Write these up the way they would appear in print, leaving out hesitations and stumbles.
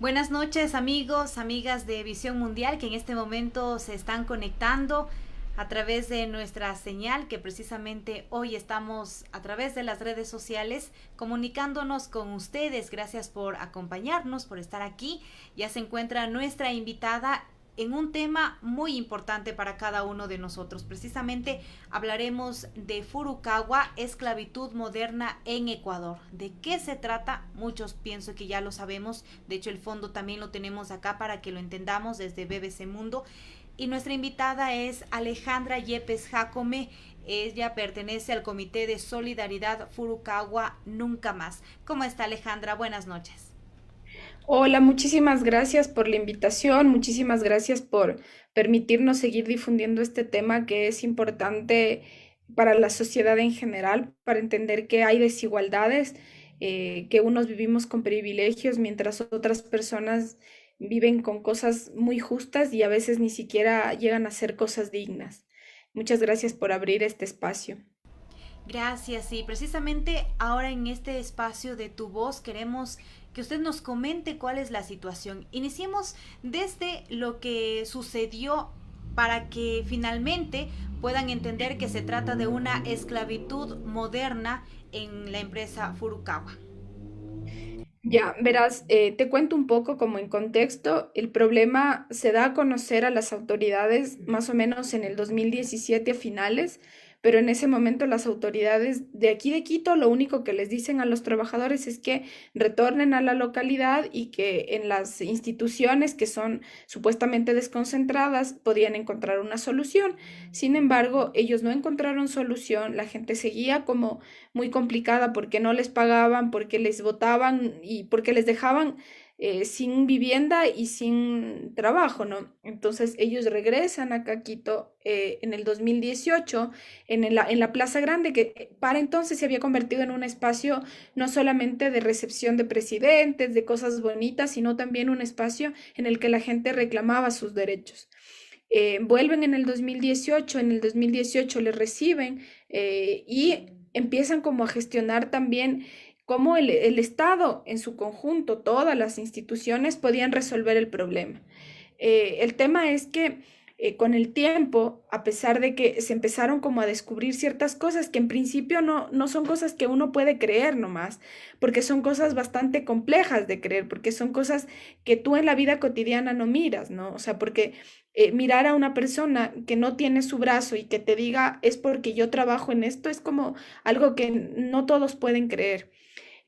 Buenas noches amigos, amigas de Visión Mundial que en este momento se están conectando a través de nuestra señal, que precisamente hoy estamos a través de las redes sociales comunicándonos con ustedes. Gracias por acompañarnos, por estar aquí. Ya se encuentra nuestra invitada en un tema muy importante para cada uno de nosotros. Precisamente hablaremos de Furukawa, esclavitud moderna en Ecuador. ¿De qué se trata? Muchos pienso que ya lo sabemos. De hecho, el fondo también lo tenemos acá para que lo entendamos desde BBC Mundo. Y nuestra invitada es Alejandra Yepes Jacome. Ella pertenece al Comité de Solidaridad Furukawa Nunca Más. ¿Cómo está, Alejandra? Buenas noches. Hola, muchísimas gracias por la invitación, muchísimas gracias por permitirnos seguir difundiendo este tema que es importante para la sociedad en general, para entender que hay desigualdades, que unos vivimos con privilegios mientras otras personas viven con cosas muy justas y a veces ni siquiera llegan a ser cosas dignas. Muchas gracias por abrir este espacio. Gracias, y precisamente ahora en este espacio de Tu Voz queremos que usted nos comente cuál es la situación. Iniciemos desde lo que sucedió para que finalmente puedan entender que se trata de una esclavitud moderna en la empresa Furukawa. Ya, verás, te cuento un poco como en contexto. El problema se da a conocer a las autoridades más o menos en el 2017 a finales, pero en ese momento las autoridades de aquí de Quito lo único que les dicen a los trabajadores es que retornen a la localidad y que en las instituciones que son supuestamente desconcentradas podían encontrar una solución. Sin embargo, ellos no encontraron solución, la gente seguía como muy complicada porque no les pagaban, porque les votaban y porque les dejaban sin vivienda y sin trabajo, ¿no? Entonces ellos regresan acá a Quito en el 2018 en la Plaza Grande, que para entonces se había convertido en un espacio no solamente de recepción de presidentes, de cosas bonitas, sino también un espacio en el que la gente reclamaba sus derechos. Vuelven en el 2018 les reciben y empiezan como a gestionar también cómo el Estado en su conjunto, todas las instituciones podían resolver el problema. El tema es que con el tiempo, a pesar de que se empezaron como a descubrir ciertas cosas que en principio no son cosas que uno puede creer nomás, porque son cosas bastante complejas de creer, porque son cosas que tú en la vida cotidiana no miras, ¿no? O sea, porque mirar a una persona que no tiene su brazo y que te diga es porque yo trabajo en esto es como algo que no todos pueden creer.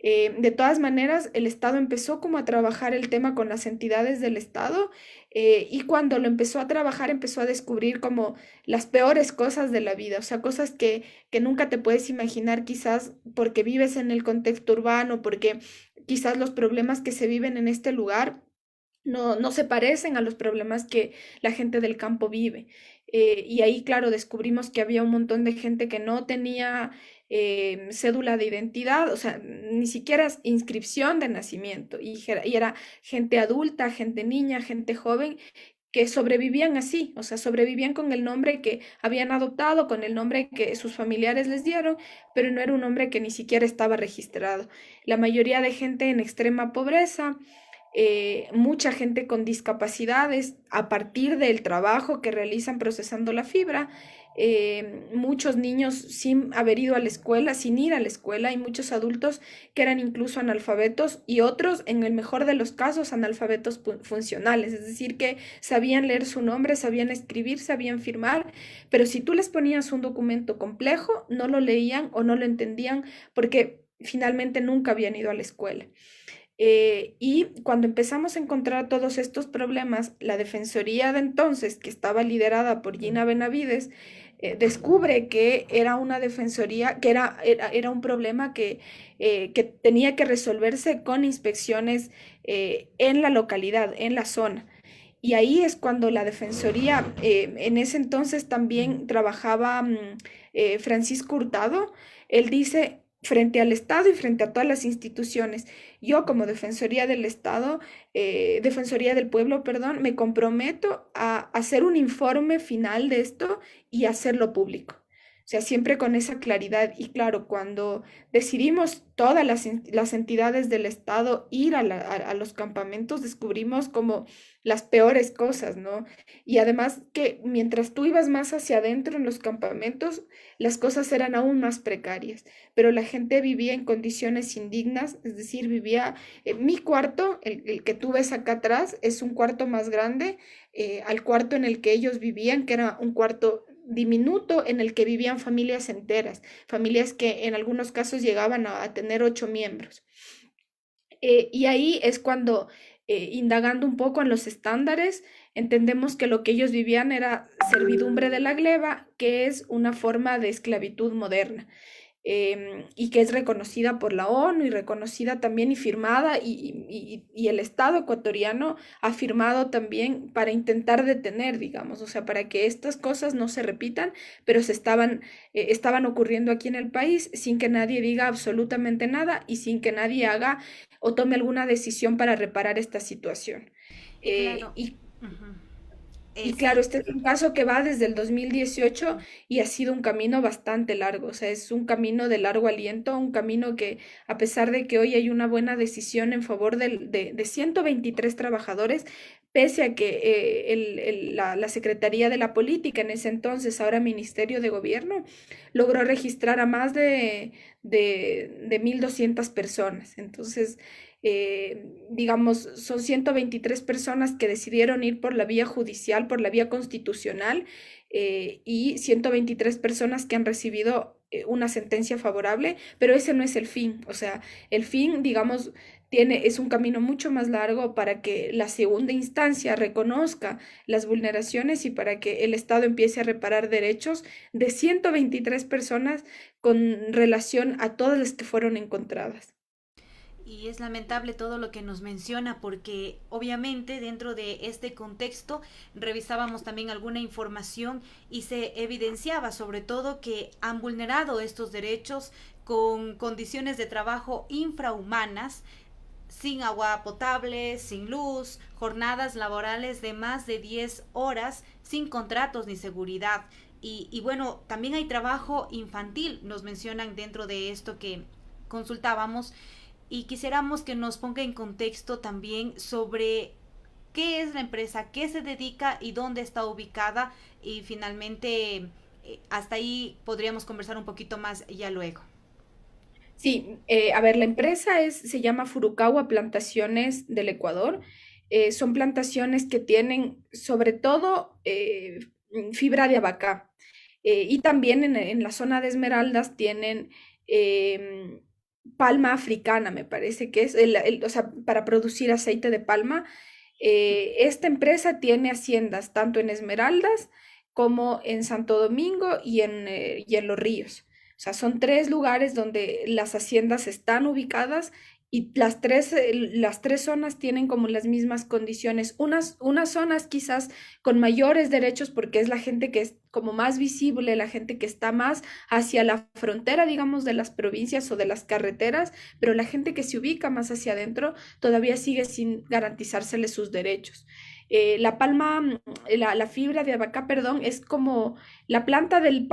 De todas maneras, el Estado empezó como a trabajar el tema con las entidades del Estado y cuando lo empezó a trabajar empezó a descubrir como las peores cosas de la vida, o sea, cosas que nunca te puedes imaginar quizás porque vives en el contexto urbano, porque quizás los problemas que se viven en este lugar no se parecen a los problemas que la gente del campo vive. Y ahí, claro, descubrimos que había un montón de gente que no tenía cédula de identidad, o sea, ni siquiera inscripción de nacimiento. Y era gente adulta, gente niña, gente joven que sobrevivían así, o sea, sobrevivían con el nombre que habían adoptado, con el nombre que sus familiares les dieron, pero no era un nombre que ni siquiera estaba registrado. La mayoría de gente en extrema pobreza, mucha gente con discapacidades a partir del trabajo que realizan procesando la fibra, muchos niños sin haber ido a la escuela, sin ir a la escuela, y muchos adultos que eran incluso analfabetos y otros, en el mejor de los casos, analfabetos funcionales, es decir, que sabían leer su nombre, sabían escribir, sabían firmar, pero si tú les ponías un documento complejo, no lo leían o no lo entendían porque finalmente nunca habían ido a la escuela. Y cuando empezamos a encontrar todos estos problemas, la Defensoría de entonces, que estaba liderada por Gina Benavides, descubre que era una defensoría, que era un problema que tenía que resolverse con inspecciones en la localidad, en la zona. Y ahí es cuando la Defensoría, en ese entonces también trabajaba Francisco Hurtado, él dice, frente al Estado y frente a todas las instituciones, yo como Defensoría del Estado, Defensoría del Pueblo, perdón, me comprometo a hacer un informe final de esto y hacerlo público. O sea, siempre con esa claridad. Y claro, cuando decidimos todas las entidades del Estado ir a los campamentos, descubrimos como las peores cosas, ¿no? Y además que mientras tú ibas más hacia adentro en los campamentos, las cosas eran aún más precarias, pero la gente vivía en condiciones indignas, es decir, vivía en mi cuarto, el que tú ves acá atrás, es un cuarto más grande al cuarto en el que ellos vivían, que era un cuarto diminuto en el que vivían familias enteras, familias que en algunos casos llegaban a tener 8 miembros. Y ahí es cuando, indagando un poco en los estándares, entendemos que lo que ellos vivían era servidumbre de la gleba, que es una forma de esclavitud moderna y que es reconocida por la ONU y reconocida también y firmada y el Estado ecuatoriano ha firmado también para intentar detener, digamos, o sea, para que estas cosas no se repitan, pero estaban ocurriendo aquí en el país sin que nadie diga absolutamente nada y sin que nadie haga o tome alguna decisión para reparar esta situación. Y claro, Y ujú, y claro, sí. este es un caso que va desde el 2018 y ha sido un camino bastante largo, o sea, es un camino de largo aliento, un camino que a pesar de que hoy hay una buena decisión en favor de 123 trabajadores, pese a que la Secretaría de la Política en ese entonces, ahora Ministerio de Gobierno, logró registrar a más de 1.200 personas. Entonces, digamos, son 123 personas que decidieron ir por la vía judicial, por la vía constitucional, y 123 personas que han recibido una sentencia favorable, pero ese no es el fin. O sea, el fin, digamos, es un camino mucho más largo para que la segunda instancia reconozca las vulneraciones y para que el Estado empiece a reparar derechos de 123 personas con relación a todas las que fueron encontradas. Y es lamentable todo lo que nos menciona porque obviamente dentro de este contexto revisábamos también alguna información y se evidenciaba sobre todo que han vulnerado estos derechos con condiciones de trabajo infrahumanas, sin agua potable, sin luz, jornadas laborales de más de 10 horas, sin contratos ni seguridad. Y bueno, también hay trabajo infantil, nos mencionan dentro de esto que consultábamos, y quisiéramos que nos ponga en contexto también sobre qué es la empresa, qué se dedica y dónde está ubicada y finalmente hasta ahí podríamos conversar un poquito más ya luego. Sí, a ver, la empresa se llama Furukawa Plantaciones del Ecuador. Son plantaciones que tienen sobre todo fibra de abacá. Y también en la zona de Esmeraldas tienen em, palma africana, me parece que es, o sea, para producir aceite de palma. Esta empresa tiene haciendas tanto en Esmeraldas como en Santo Domingo y en Los Ríos. O sea, son tres lugares donde las haciendas están ubicadas y las tres zonas tienen como las mismas condiciones. Unas zonas quizás con mayores derechos porque es la gente que es como más visible, la gente que está más hacia la frontera, digamos, de las provincias o de las carreteras, pero la gente que se ubica más hacia adentro todavía sigue sin garantizársele sus derechos. La palma, la fibra de abaca, perdón, es como la planta del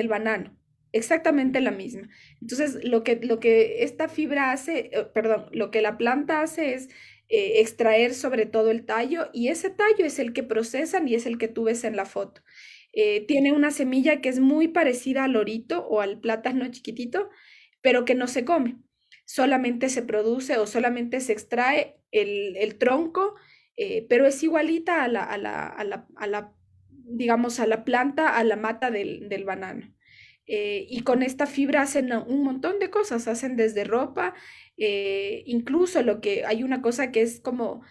banano, exactamente la misma. Entonces, lo que esta fibra hace, perdón, lo que la planta hace es extraer sobre todo el tallo y ese tallo es el que procesan y es el que tú ves en la foto. Tiene una semilla que es muy parecida al orito o al plátano chiquitito, pero que no se come. Solamente se produce o solamente se extrae el tronco, pero es igualita digamos, a la planta, a la mata del banano. Y con esta fibra hacen un montón de cosas, hacen desde ropa, incluso lo que hay una cosa que es como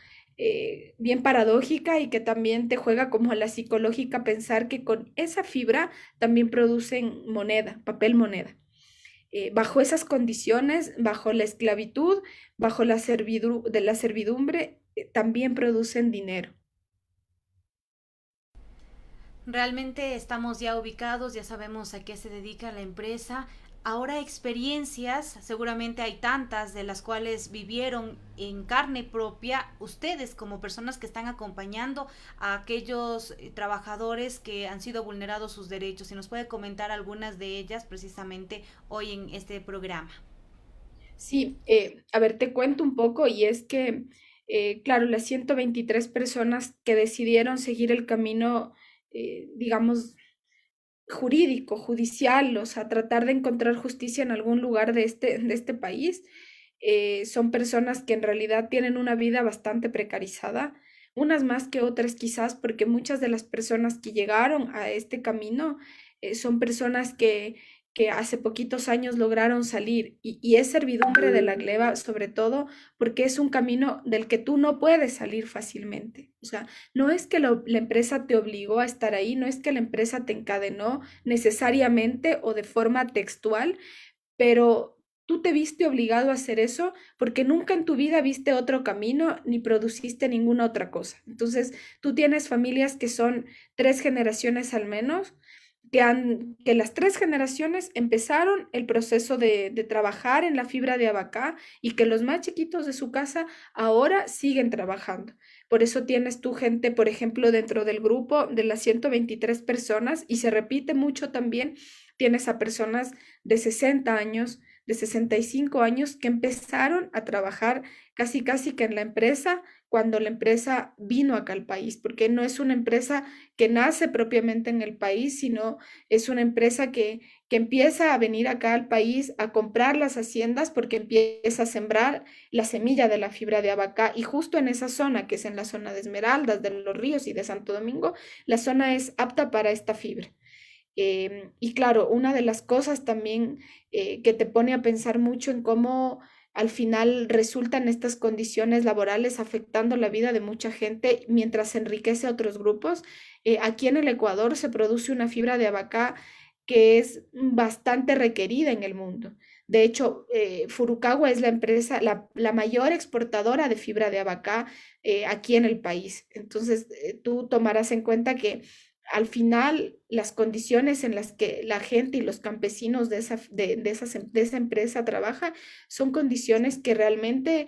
bien paradójica y que también te juega como a la psicológica pensar que con esa fibra también producen moneda, papel moneda. Bajo esas condiciones, bajo la esclavitud, bajo la servidumbre, también producen dinero. Realmente estamos ya ubicados, ya sabemos a qué se dedica la empresa. Ahora experiencias, seguramente hay tantas de las cuales vivieron en carne propia ustedes como personas que están acompañando a aquellos trabajadores que han sido vulnerados sus derechos. Si nos puede comentar algunas de ellas precisamente hoy en este programa. Sí, a ver, te cuento un poco y es que, claro, las 123 personas que decidieron seguir el camino, digamos, jurídico, judicial, o sea, tratar de encontrar justicia en algún lugar de este país, son personas que en realidad tienen una vida bastante precarizada, unas más que otras quizás, porque muchas de las personas que llegaron a este camino son personas que hace poquitos años lograron salir y es servidumbre de la gleba, sobre todo porque es un camino del que tú no puedes salir fácilmente. O sea, no es que la empresa te obligó a estar ahí, no es que la empresa te encadenó necesariamente o de forma textual, pero tú te viste obligado a hacer eso porque nunca en tu vida viste otro camino ni produciste ninguna otra cosa. Entonces, tú tienes familias que son 3 generaciones al menos, que las 3 generaciones empezaron el proceso de trabajar en la fibra de abacá y que los más chiquitos de su casa ahora siguen trabajando. Por eso tienes tu gente, por ejemplo, dentro del grupo de las 123 personas, y se repite mucho también, tienes a personas de 60 años, de 65 años que empezaron a trabajar casi casi que en la empresa cuando la empresa vino acá al país, porque no es una empresa que nace propiamente en el país, sino es una empresa que empieza a venir acá al país a comprar las haciendas porque empieza a sembrar la semilla de la fibra de abacá y justo en esa zona, que es en la zona de Esmeraldas, de Los Ríos y de Santo Domingo, la zona es apta para esta fibra. Y claro, una de las cosas también que te pone a pensar mucho en cómo al final resultan estas condiciones laborales afectando la vida de mucha gente mientras se enriquece a otros grupos. Aquí en el Ecuador se produce una fibra de abacá que es bastante requerida en el mundo. De hecho, Furukawa es la empresa, la mayor exportadora de fibra de abacá aquí en el país. Entonces, tú tomarás en cuenta que al final las condiciones en las que la gente y los campesinos de esa empresa trabajan son condiciones que realmente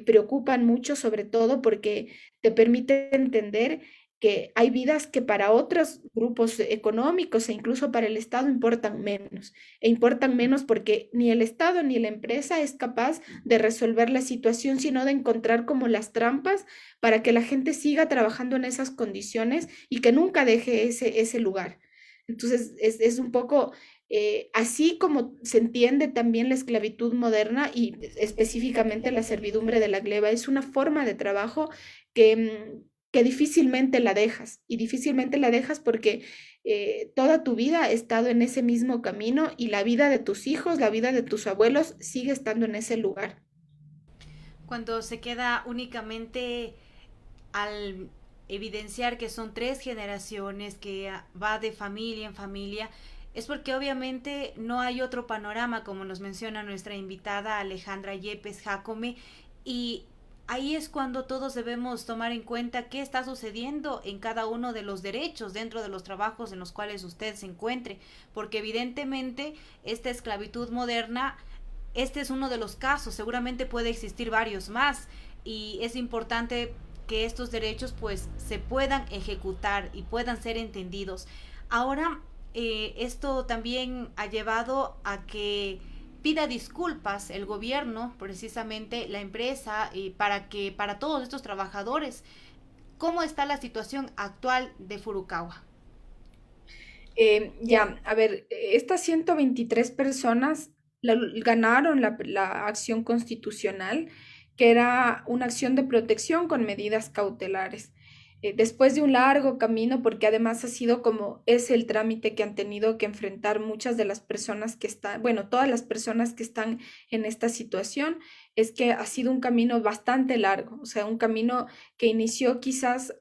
preocupan mucho, sobre todo porque te permite entender que hay vidas que para otros grupos económicos e incluso para el Estado importan menos. E importan menos porque ni el Estado ni la empresa es capaz de resolver la situación, sino de encontrar como las trampas para que la gente siga trabajando en esas condiciones y que nunca deje ese lugar. Entonces, es un poco así como se entiende también la esclavitud moderna y específicamente la servidumbre de la gleba. Es una forma de trabajo que, que difícilmente la dejas y difícilmente la dejas porque toda tu vida ha estado en ese mismo camino y la vida de tus hijos, la vida de tus abuelos sigue estando en ese lugar. Cuando se queda únicamente al evidenciar que son 3 generaciones, que va de familia en familia, es porque obviamente no hay otro panorama, como nos menciona nuestra invitada Alejandra Yepes Jacome, y ahí es cuando todos debemos tomar en cuenta qué está sucediendo en cada uno de los derechos dentro de los trabajos en los cuales usted se encuentre, porque evidentemente esta esclavitud moderna, este es uno de los casos, seguramente puede existir varios más, y es importante que estos derechos pues se puedan ejecutar y puedan ser entendidos. Ahora, esto también ha llevado a que pida disculpas el gobierno, precisamente la empresa, para todos estos trabajadores. ¿Cómo está la situación actual de Furukawa? Ya, a ver, estas 123 personas ganaron la acción constitucional, que era una acción de protección con medidas cautelares. Después de un largo camino, porque además ha sido como es el trámite que han tenido que enfrentar muchas de las personas que están, bueno, todas las personas que están en esta situación, es que ha sido un camino bastante largo, o sea, un camino que inició quizás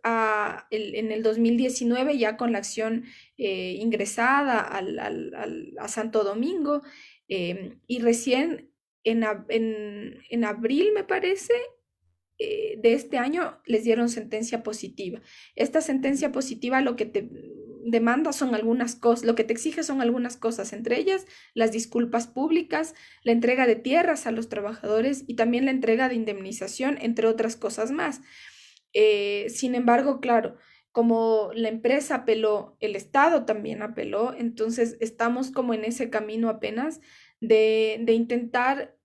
en el 2019 ya con la acción ingresada a Santo Domingo y recién en abril, me parece, de este año les dieron sentencia positiva. Esta sentencia positiva lo que demanda son algunas cosas, lo que te exige son algunas cosas, entre ellas las disculpas públicas, la entrega de tierras a los trabajadores y también la entrega de indemnización, entre otras cosas más. Sin embargo, claro, como la empresa apeló, el Estado también apeló, entonces estamos como en ese camino apenas de intentar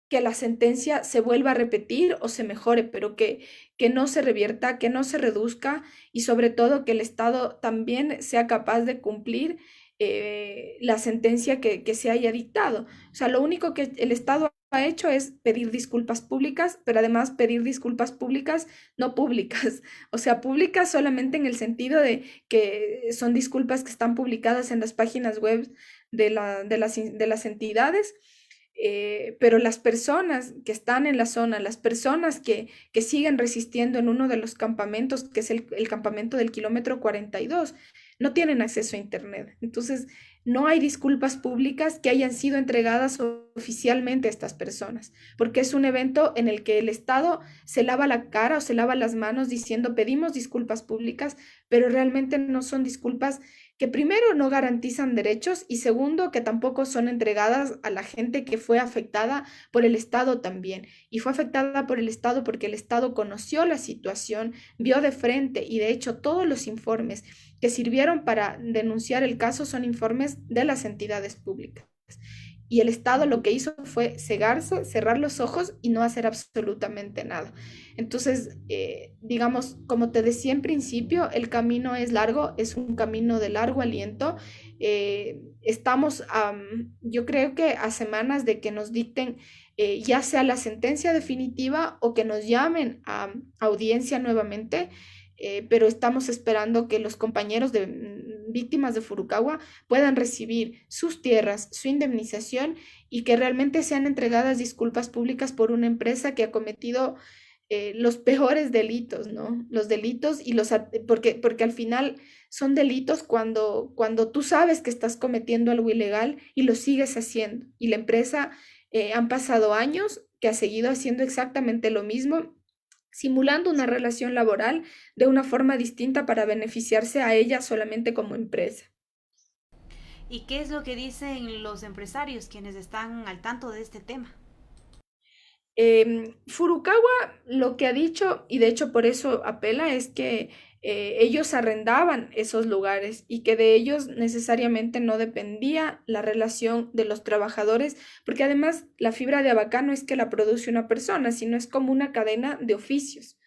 que la sentencia se vuelva a repetir o se mejore, pero que no se revierta, que no se reduzca y sobre todo que el Estado también sea capaz de cumplir la sentencia que se haya dictado. O sea, lo único que el Estado ha hecho es pedir disculpas públicas, pero además pedir disculpas públicas no públicas, o sea, públicas solamente en el sentido de que son disculpas que están publicadas en las páginas web de las entidades, pero las personas que están en la zona, las personas que siguen resistiendo en uno de los campamentos, que es el campamento del kilómetro 42, no tienen acceso a Internet. Entonces, no hay disculpas públicas que hayan sido entregadas oficialmente a estas personas, porque es un evento en el que el Estado se lava la cara o se lava las manos diciendo pedimos disculpas públicas, pero realmente no son disculpas que primero no garantizan derechos y segundo que tampoco son entregadas a la gente que fue afectada por el Estado también. Y fue afectada por el Estado porque el Estado conoció la situación, vio de frente y de hecho todos los informes que sirvieron para denunciar el caso son informes de las entidades públicas. Y el Estado lo que hizo fue cegarse, cerrar los ojos y no hacer absolutamente nada. Entonces, digamos, como te decía en principio, el camino es largo, es un camino de largo aliento. Estamos, yo creo que a semanas de que nos dicten ya sea la sentencia definitiva o que nos llamen a audiencia nuevamente, pero estamos esperando que los compañeros de víctimas de Furukawa puedan recibir sus tierras, su indemnización y que realmente sean entregadas disculpas públicas por una empresa que ha cometido los peores delitos, ¿no? Los delitos y porque al final son delitos cuando tú sabes que estás cometiendo algo ilegal y lo sigues haciendo. Y la empresa han pasado años que ha seguido haciendo exactamente lo mismo, simulando una relación laboral de una forma distinta para beneficiarse a ella solamente como empresa. ¿Y qué es lo que dicen los empresarios quienes están al tanto de este tema? Furukawa lo que ha dicho, y de hecho por eso apela, es que ellos arrendaban esos lugares y que de ellos necesariamente no dependía la relación de los trabajadores, porque además la fibra de abaca no es que la produce una persona, sino es como una cadena de oficios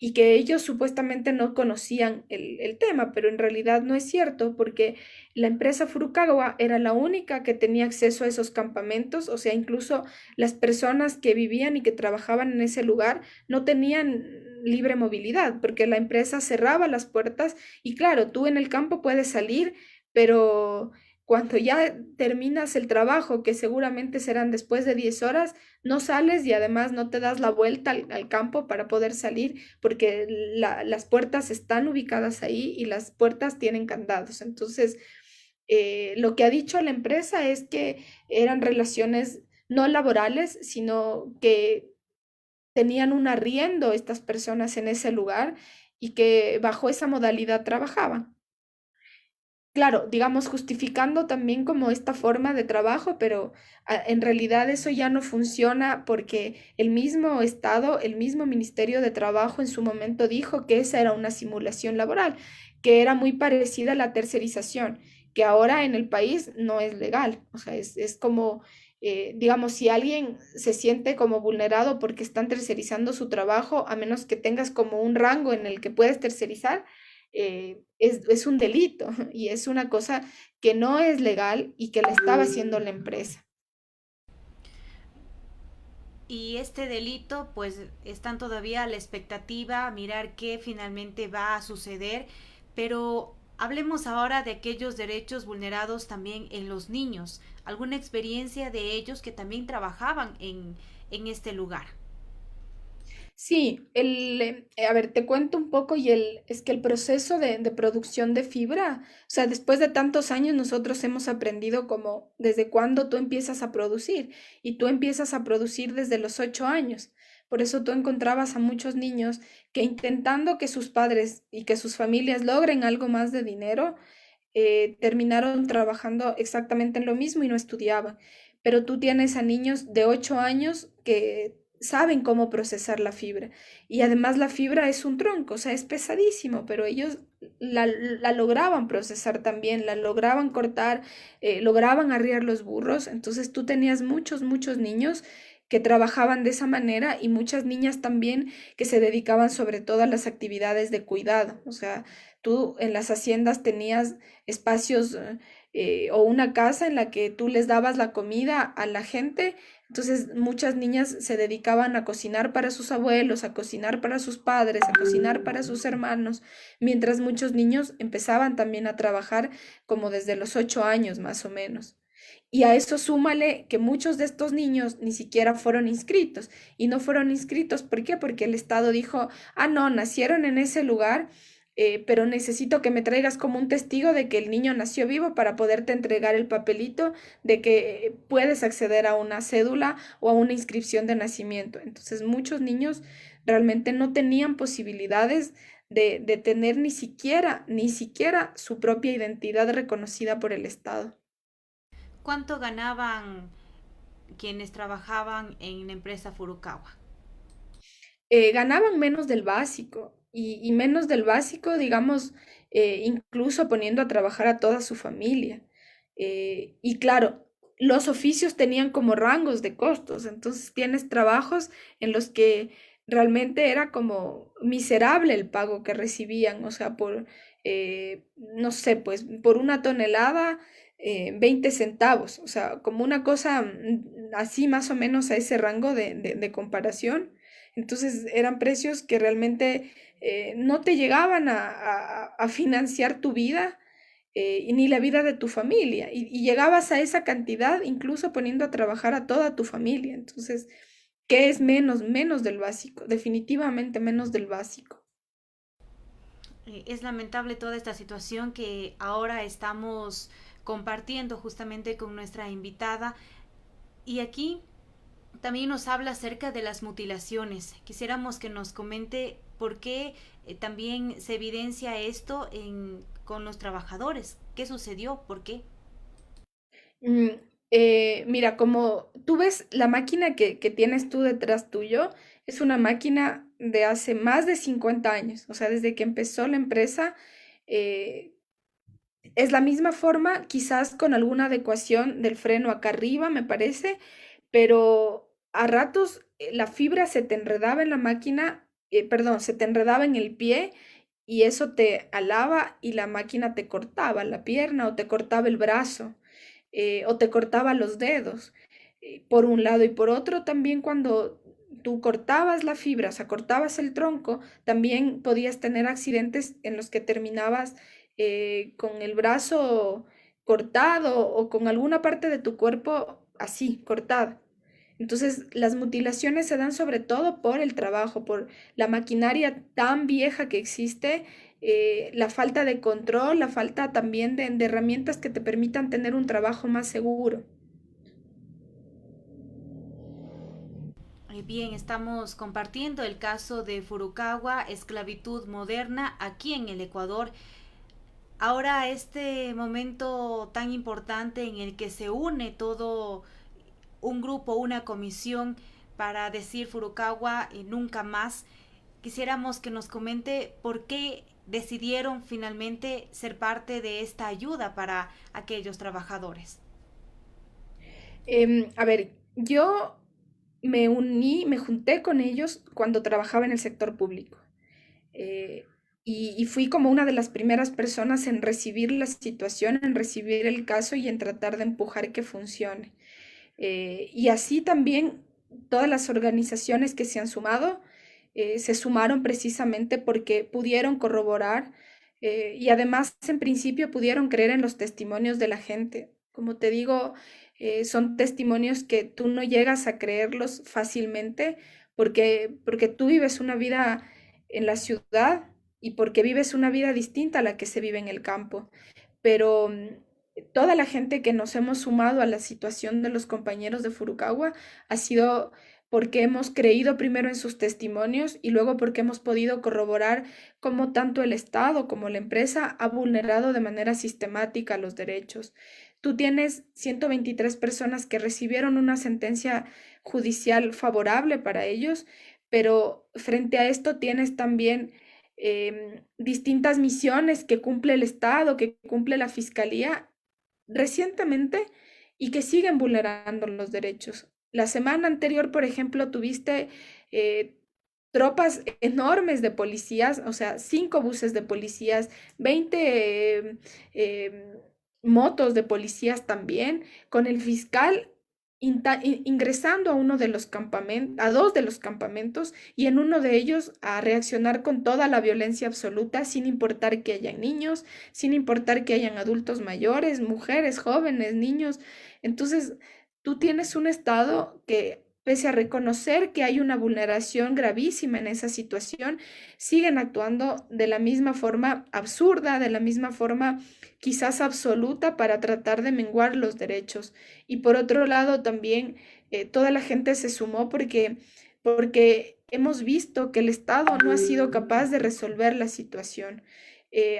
y que ellos supuestamente no conocían el tema, pero en realidad no es cierto, porque la empresa Furukawa era la única que tenía acceso a esos campamentos, o sea, incluso las personas que vivían y que trabajaban en ese lugar no tenían libre movilidad, porque la empresa cerraba las puertas y claro, tú en el campo puedes salir, pero cuando ya terminas el trabajo, que seguramente serán después de 10 horas, no sales y además no te das la vuelta al campo para poder salir porque las puertas están ubicadas ahí y las puertas tienen candados. Entonces, lo que ha dicho la empresa es que eran relaciones no laborales, sino que tenían un arriendo estas personas en ese lugar y que bajo esa modalidad trabajaban. Claro, digamos, justificando también como esta forma de trabajo, pero en realidad eso ya no funciona porque el mismo Estado, el mismo Ministerio de Trabajo en su momento dijo que esa era una simulación laboral, que era muy parecida a la tercerización, que ahora en el país no es legal. O sea, es como, digamos, si alguien se siente como vulnerado porque están tercerizando su trabajo, a menos que tengas como un rango en el que puedes tercerizar, es un delito y es una cosa que no es legal y que la estaba haciendo la empresa. Y este delito, pues están todavía a la expectativa, mirar qué finalmente va a suceder, pero hablemos ahora de aquellos derechos vulnerados también en los niños. ¿Alguna experiencia de ellos que también trabajaban en este lugar? Sí, a ver, te cuento un poco es que el proceso de producción de fibra, o sea, después de tantos años nosotros hemos aprendido como desde cuándo tú empiezas a producir y tú empiezas a producir desde los 8 años. Por eso tú encontrabas a muchos niños que intentando que sus padres y que sus familias logren algo más de dinero, terminaron trabajando exactamente en lo mismo y no estudiaban. Pero tú tienes a niños de 8 años que saben cómo procesar la fibra. Y además la fibra es un tronco, o sea, es pesadísimo, pero ellos la lograban procesar también, la lograban cortar, lograban arriar los burros. Entonces tú tenías muchos, muchos niños que trabajaban de esa manera y muchas niñas también que se dedicaban sobre todo a las actividades de cuidado. O sea, tú en las haciendas tenías espacios o una casa en la que tú les dabas la comida a la gente. Entonces muchas niñas se dedicaban a cocinar para sus abuelos, a cocinar para sus padres, a cocinar para sus hermanos, mientras muchos niños empezaban también a trabajar como desde los 8 años más o menos. Y a eso súmale que muchos de estos niños ni siquiera fueron inscritos. Y no fueron inscritos, ¿por qué? Porque el Estado dijo, ah, no, nacieron en ese lugar, pero necesito que me traigas como un testigo de que el niño nació vivo para poderte entregar el papelito de que puedes acceder a una cédula o a una inscripción de nacimiento. Entonces muchos niños realmente no tenían posibilidades de tener ni siquiera su propia identidad reconocida por el Estado. ¿Cuánto ganaban quienes trabajaban en la empresa Furukawa? Ganaban menos del básico y menos del básico, digamos, incluso poniendo a trabajar a toda su familia. Y claro, los oficios tenían como rangos de costos, entonces tienes trabajos en los que realmente era como miserable el pago que recibían, o sea, no sé, pues por una tonelada, 20 centavos, o sea, como una cosa así más o menos a ese rango de comparación. Entonces eran precios que realmente no te llegaban a financiar tu vida y ni la vida de tu familia. Y llegabas a esa cantidad incluso poniendo a trabajar a toda tu familia. Entonces, ¿qué es menos? Menos del básico, definitivamente menos del básico. Es lamentable toda esta situación que ahora estamos compartiendo justamente con nuestra invitada. Y aquí también nos habla acerca de las mutilaciones. Quisiéramos que nos comente por qué también se evidencia esto con los trabajadores. ¿Qué sucedió? ¿Por qué? Mm, Mira, como tú ves, la máquina que tienes tú detrás tuyo es una máquina de hace más de 50 años, o sea, desde que empezó la empresa, eh, es la misma forma, quizás con alguna adecuación del freno acá arriba, me parece, pero a ratos la fibra se te enredaba en la máquina, perdón, se te enredaba en el pie y eso te alaba y la máquina te cortaba la pierna o te cortaba el brazo o te cortaba los dedos, por un lado. Y por otro, también cuando tú cortabas la fibra, o sea, cortabas el tronco, también podías tener accidentes en los que terminabas con el brazo cortado o con alguna parte de tu cuerpo así, cortada. Entonces, las mutilaciones se dan sobre todo por el trabajo, por la maquinaria tan vieja que existe, la falta de control, la falta también de herramientas que te permitan tener un trabajo más seguro. Bien, estamos compartiendo el caso de Furukawa, esclavitud moderna, aquí en el Ecuador. Ahora este momento tan importante en el que se une todo un grupo, una comisión para decir Furukawa y nunca más, quisiéramos que nos comente por qué decidieron finalmente ser parte de esta ayuda para aquellos trabajadores. A ver, yo me junté con ellos cuando trabajaba en el sector público. eh, y fui como una de las primeras personas en recibir la situación, en recibir el caso y en tratar de empujar que funcione. Y así también todas las organizaciones que se han sumado se sumaron precisamente porque pudieron corroborar y además en principio pudieron creer en los testimonios de la gente. Como te digo, son testimonios que tú no llegas a creerlos fácilmente porque tú vives una vida en la ciudad y porque vives una vida distinta a la que se vive en el campo. Pero toda la gente que nos hemos sumado a la situación de los compañeros de Furukawa ha sido porque hemos creído primero en sus testimonios y luego porque hemos podido corroborar cómo tanto el Estado como la empresa ha vulnerado de manera sistemática los derechos. Tú tienes 123 personas que recibieron una sentencia judicial favorable para ellos, pero frente a esto tienes también distintas misiones que cumple el Estado, que cumple la Fiscalía recientemente y que siguen vulnerando los derechos. La semana anterior, por ejemplo, tuviste eh, tropas enormes de policías, o sea, 5 buses de policías, 20 motos de policías también, con el fiscal ingresando a uno de los campamentos, a 2 de los campamentos, y en uno de ellos a reaccionar con toda la violencia absoluta, sin importar que hayan niños, sin importar que hayan adultos mayores, mujeres, jóvenes, niños. Entonces, tú tienes un Estado que, pese a reconocer que hay una vulneración gravísima en esa situación, siguen actuando de la misma forma absurda, de la misma forma quizás absoluta para tratar de menguar los derechos. Y por otro lado, también toda la gente se sumó porque hemos visto que el Estado no ha sido capaz de resolver la situación. De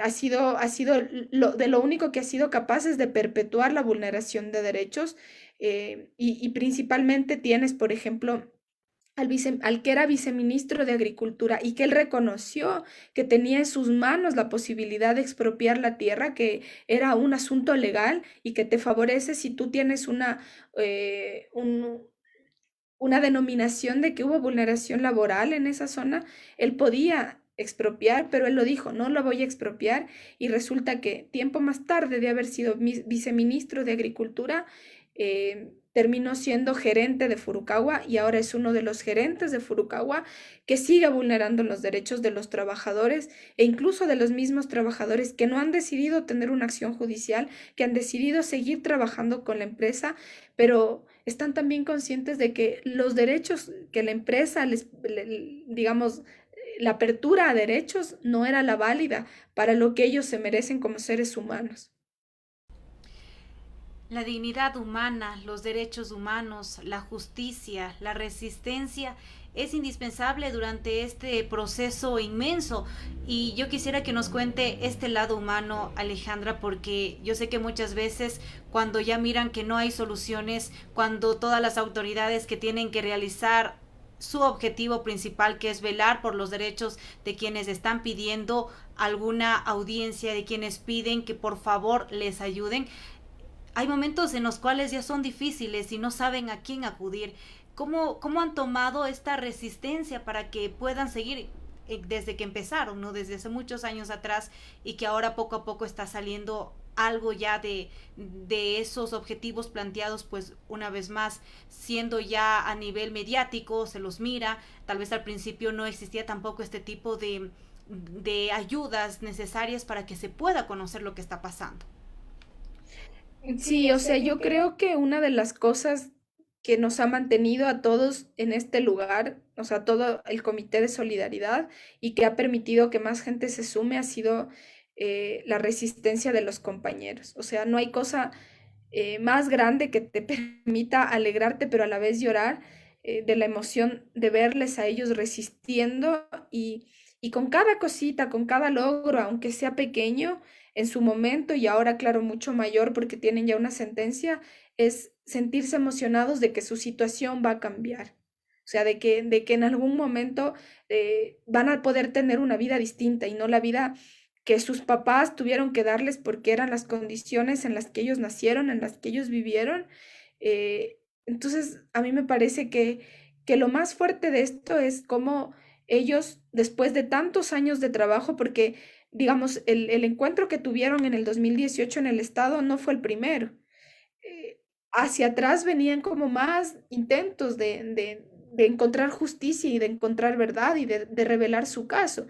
lo único que ha sido capaz es de perpetuar la vulneración de derechos, y principalmente tienes, por ejemplo, al que era viceministro de Agricultura y que él reconoció que tenía en sus manos la posibilidad de expropiar la tierra, que era un asunto legal y que te favorece si tú tienes una denominación de que hubo vulneración laboral en esa zona. Él podía expropiar, pero él lo dijo, no lo voy a expropiar, y resulta que tiempo más tarde de haber sido viceministro de Agricultura, terminó siendo gerente de Furukawa y ahora es uno de los gerentes de Furukawa que sigue vulnerando los derechos de los trabajadores e incluso de los mismos trabajadores que no han decidido tener una acción judicial, que han decidido seguir trabajando con la empresa, pero están también conscientes de que los derechos que la empresa digamos, la apertura a derechos no era la válida para lo que ellos se merecen como seres humanos. La dignidad humana, los derechos humanos, la justicia, la resistencia es indispensable durante este proceso inmenso. Y yo quisiera que nos cuente este lado humano, Alejandra, porque yo sé que muchas veces cuando ya miran que no hay soluciones, cuando todas las autoridades que tienen que realizar su objetivo principal, que es velar por los derechos de quienes están pidiendo alguna audiencia, de quienes piden que por favor les ayuden, hay momentos en los cuales ya son difíciles y no saben a quién acudir. ¿Cómo han tomado esta resistencia para que puedan seguir desde que empezaron, ¿no? Desde hace muchos años atrás, y que ahora poco a poco está saliendo algo ya de esos objetivos planteados, pues una vez más, siendo ya a nivel mediático, se los mira, tal vez al principio no existía tampoco este tipo de ayudas necesarias para que se pueda conocer lo que está pasando? Sí, o sea, yo creo que una de las cosas que nos ha mantenido a todos en este lugar, o sea, todo el Comité de Solidaridad, y que ha permitido que más gente se sume, ha sido la resistencia de los compañeros. O sea, no hay cosa más grande que te permita alegrarte, pero a la vez llorar de la emoción de verles a ellos resistiendo y con cada cosita, con cada logro, aunque sea pequeño, en su momento y ahora, claro, mucho mayor porque tienen ya una sentencia, es sentirse emocionados de que su situación va a cambiar. O sea, de que en algún momento van a poder tener una vida distinta y no la vida que sus papás tuvieron que darles porque eran las condiciones en las que ellos nacieron, en las que ellos vivieron. Entonces, a mí me parece que lo más fuerte de esto es cómo ellos, después de tantos años de trabajo, porque, digamos, el encuentro que tuvieron en el 2018 en el Estado no fue el primero. Hacia atrás venían como más intentos de encontrar justicia y de encontrar verdad y de revelar su caso.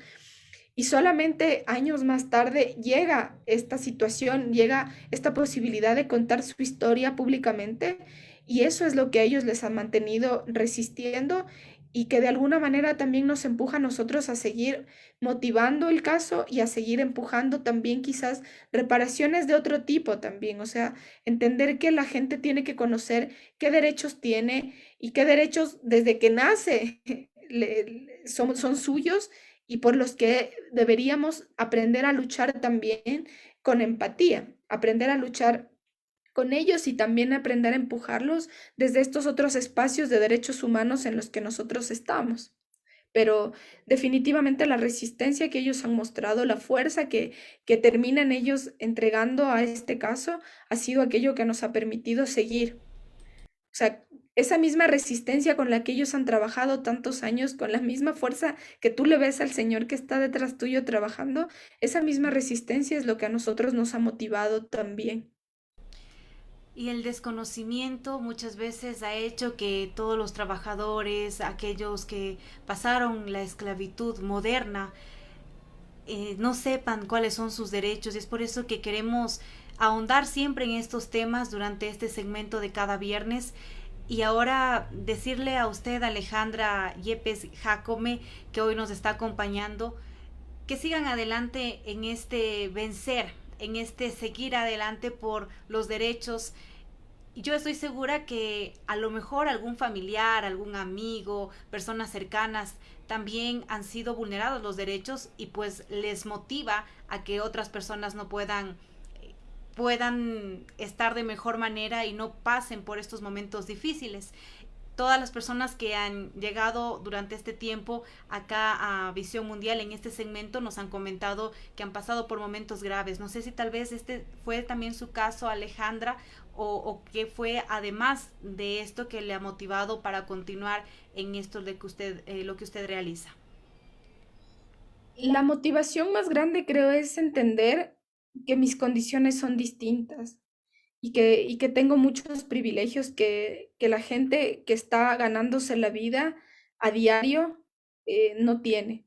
Y solamente años más tarde llega esta situación, llega esta posibilidad de contar su historia públicamente, y eso es lo que a ellos les ha mantenido resistiendo y que de alguna manera también nos empuja a nosotros a seguir motivando el caso y a seguir empujando también quizás reparaciones de otro tipo también, o sea, entender que la gente tiene que conocer qué derechos tiene y qué derechos desde que nace son suyos y por los que deberíamos aprender a luchar también con empatía, aprender a luchar con ellos y también aprender a empujarlos desde estos otros espacios de derechos humanos en los que nosotros estamos. Pero definitivamente la resistencia que ellos han mostrado, la fuerza que terminan ellos entregando a este caso, ha sido aquello que nos ha permitido seguir. O sea, esa misma resistencia con la que ellos han trabajado tantos años, con la misma fuerza que tú le ves al Señor que está detrás tuyo trabajando, esa misma resistencia es lo que a nosotros nos ha motivado también. Y el desconocimiento muchas veces ha hecho que todos los trabajadores, aquellos que pasaron la esclavitud moderna, no sepan cuáles son sus derechos. Y es por eso que queremos ahondar siempre en estos temas durante este segmento de cada viernes. Y ahora decirle a usted, Alejandra Yepes Jacome, que hoy nos está acompañando, que sigan adelante en este vencer, en este seguir adelante por los derechos. Yo estoy segura que a lo mejor algún familiar, algún amigo, personas cercanas también han sido vulnerados los derechos y pues les motiva a que otras personas no puedan estar de mejor manera y no pasen por estos momentos difíciles. Todas las personas que han llegado durante este tiempo acá a Visión Mundial en este segmento nos han comentado que han pasado por momentos graves. No sé si tal vez este fue también su caso, Alejandra, o qué fue además de esto que le ha motivado para continuar en esto de que lo que usted realiza. La motivación más grande creo es entender que mis condiciones son distintas y que tengo muchos privilegios que la gente que está ganándose la vida a diario no tiene.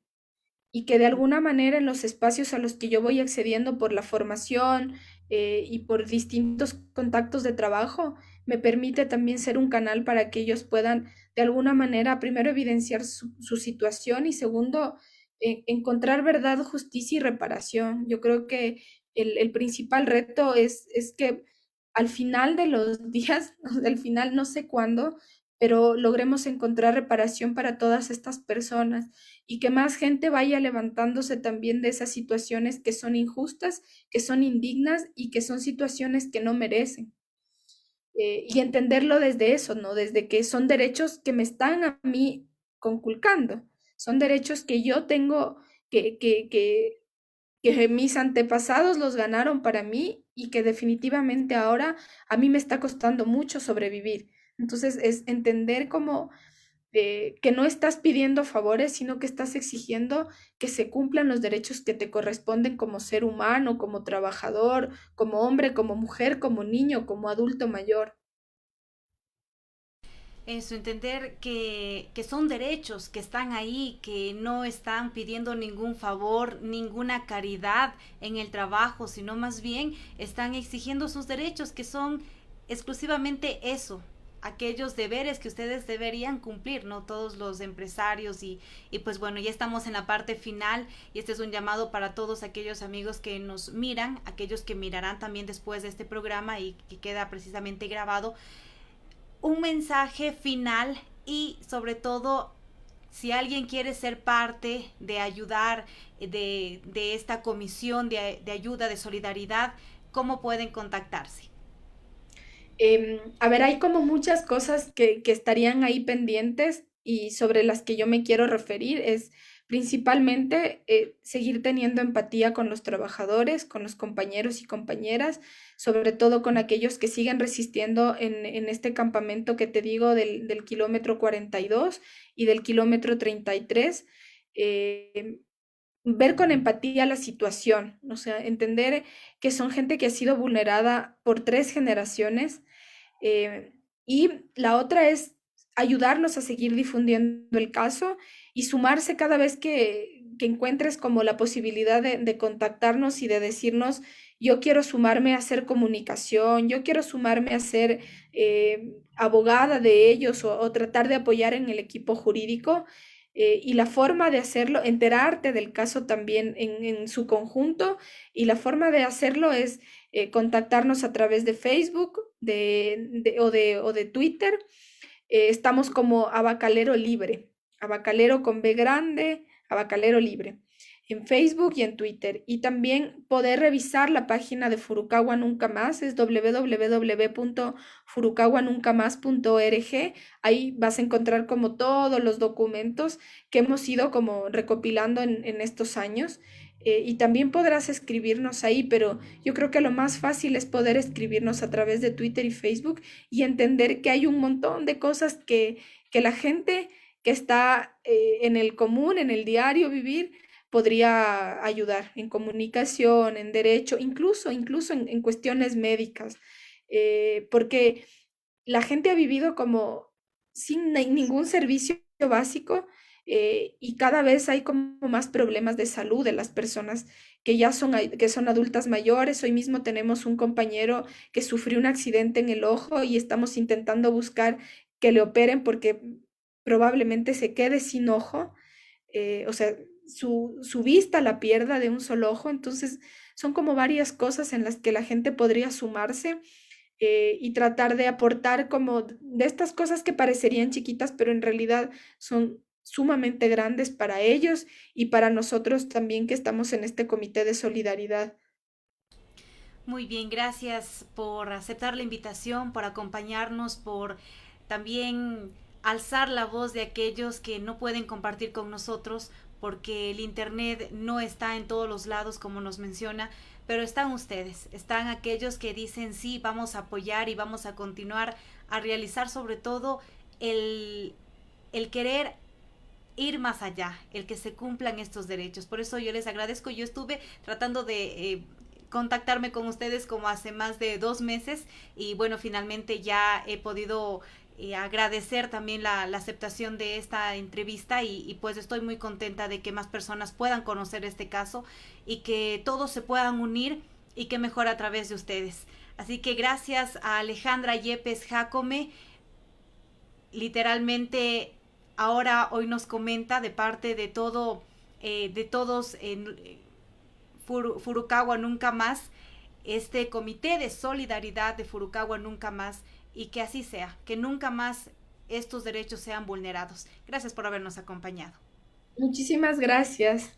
Y que de alguna manera en los espacios a los que yo voy accediendo por la formación y por distintos contactos de trabajo, me permite también ser un canal para que ellos puedan de alguna manera, primero, evidenciar su situación y segundo, encontrar verdad, justicia y reparación. Yo creo que el principal reto es que al final de los días, al final no sé cuándo, pero logremos encontrar reparación para todas estas personas y que más gente vaya levantándose también de esas situaciones que son injustas, que son indignas y que son situaciones que no merecen. Y entenderlo desde eso, ¿no? Desde que son derechos que me están a mí conculcando, son derechos que yo tengo, que, que, que, que mis antepasados los ganaron para mí y que definitivamente ahora a mí me está costando mucho sobrevivir. Entonces es entender cómo que no estás pidiendo favores, sino que estás exigiendo que se cumplan los derechos que te corresponden como ser humano, como trabajador, como hombre, como mujer, como niño, como adulto mayor. Eso, entender que son derechos que están ahí, que no están pidiendo ningún favor, ninguna caridad en el trabajo, sino más bien están exigiendo sus derechos, que son exclusivamente eso, aquellos deberes que ustedes deberían cumplir, ¿no? Todos los empresarios y pues bueno, ya estamos en la parte final y este es un llamado para todos aquellos amigos que nos miran, aquellos que mirarán también después de este programa y que queda precisamente grabado un mensaje final y sobre todo si alguien quiere ser parte de ayudar de esta comisión de ayuda, de solidaridad, ¿cómo pueden contactarse? A ver, hay como muchas cosas que estarían ahí pendientes y sobre las que yo me quiero referir. Es principalmente seguir teniendo empatía con los trabajadores, con los compañeros y compañeras, sobre todo con aquellos que siguen resistiendo en este campamento que te digo del kilómetro 42 y del kilómetro 33. eh, Ver con empatía la situación, o sea, entender que son gente que ha sido vulnerada por 3 generaciones y la otra es ayudarlos a seguir difundiendo el caso y sumarse cada vez que encuentres como la posibilidad de contactarnos y de decirnos, yo quiero sumarme a hacer comunicación, yo quiero sumarme a ser abogada de ellos o tratar de apoyar en el equipo jurídico. Y la forma de hacerlo, enterarte del caso también en su conjunto, y la forma de hacerlo es contactarnos a través de Facebook o de Twitter. Estamos como Abacalero Libre, Abacalero con B grande, Abacalero Libre, en Facebook y en Twitter. Y también poder revisar la página de Furukawa Nunca Más, es www.furukawanuncamás.org. Ahí vas a encontrar como todos los documentos que hemos ido como recopilando en estos años. Y también podrás escribirnos ahí, pero yo creo que lo más fácil es poder escribirnos a través de Twitter y Facebook y entender que hay un montón de cosas que la gente que está en el común, en el diario vivir, podría ayudar en comunicación, en derecho, incluso en cuestiones médicas, porque la gente ha vivido como sin ningún servicio básico, y cada vez hay como más problemas de salud de las personas que son adultas mayores. Hoy mismo tenemos un compañero que sufrió un accidente en el ojo y estamos intentando buscar que le operen porque probablemente se quede sin ojo, o sea, su vista la pierda de un solo ojo. Entonces, son como varias cosas en las que la gente podría sumarse, y tratar de aportar como de estas cosas que parecerían chiquitas, pero en realidad son sumamente grandes para ellos y para nosotros también que estamos en este comité de solidaridad. Muy bien, gracias por aceptar la invitación, por acompañarnos, por también alzar la voz de aquellos que no pueden compartir con nosotros porque el internet no está en todos los lados como nos menciona, pero están ustedes, están aquellos que dicen sí, vamos a apoyar y vamos a continuar a realizar sobre todo el, el querer ir más allá, el que se cumplan estos derechos. Por eso yo les agradezco. Yo estuve tratando de contactarme con ustedes como hace más de 2 meses y bueno, finalmente ya he podido agradecer también la aceptación de esta entrevista y pues estoy muy contenta de que más personas puedan conocer este caso y que todos se puedan unir y que mejor a través de ustedes. Así que gracias a Alejandra Yepes Jacome, literalmente ahora hoy nos comenta de parte de todo, de todos en Furukawa Nunca Más, este comité de solidaridad de Furukawa Nunca Más, y que así sea, que nunca más estos derechos sean vulnerados. Gracias por habernos acompañado. Muchísimas gracias.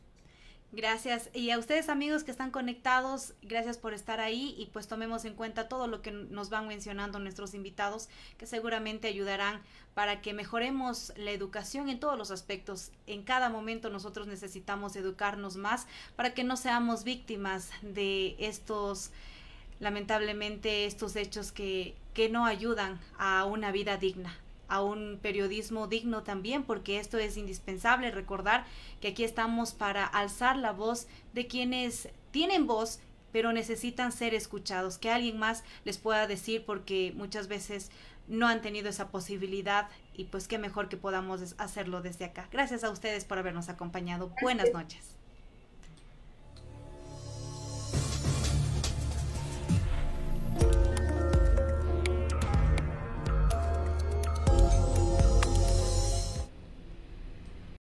Gracias. Y a ustedes amigos que están conectados, gracias por estar ahí y pues tomemos en cuenta todo lo que nos van mencionando nuestros invitados, que seguramente ayudarán para que mejoremos la educación en todos los aspectos. En cada momento nosotros necesitamos educarnos más para que no seamos víctimas de estos, lamentablemente, estos hechos que no ayudan a una vida digna, a un periodismo digno también, porque esto es indispensable recordar que aquí estamos para alzar la voz de quienes tienen voz pero necesitan ser escuchados, que alguien más les pueda decir, porque muchas veces no han tenido esa posibilidad y pues qué mejor que podamos hacerlo desde acá. Gracias a ustedes por habernos acompañado. Buenas noches.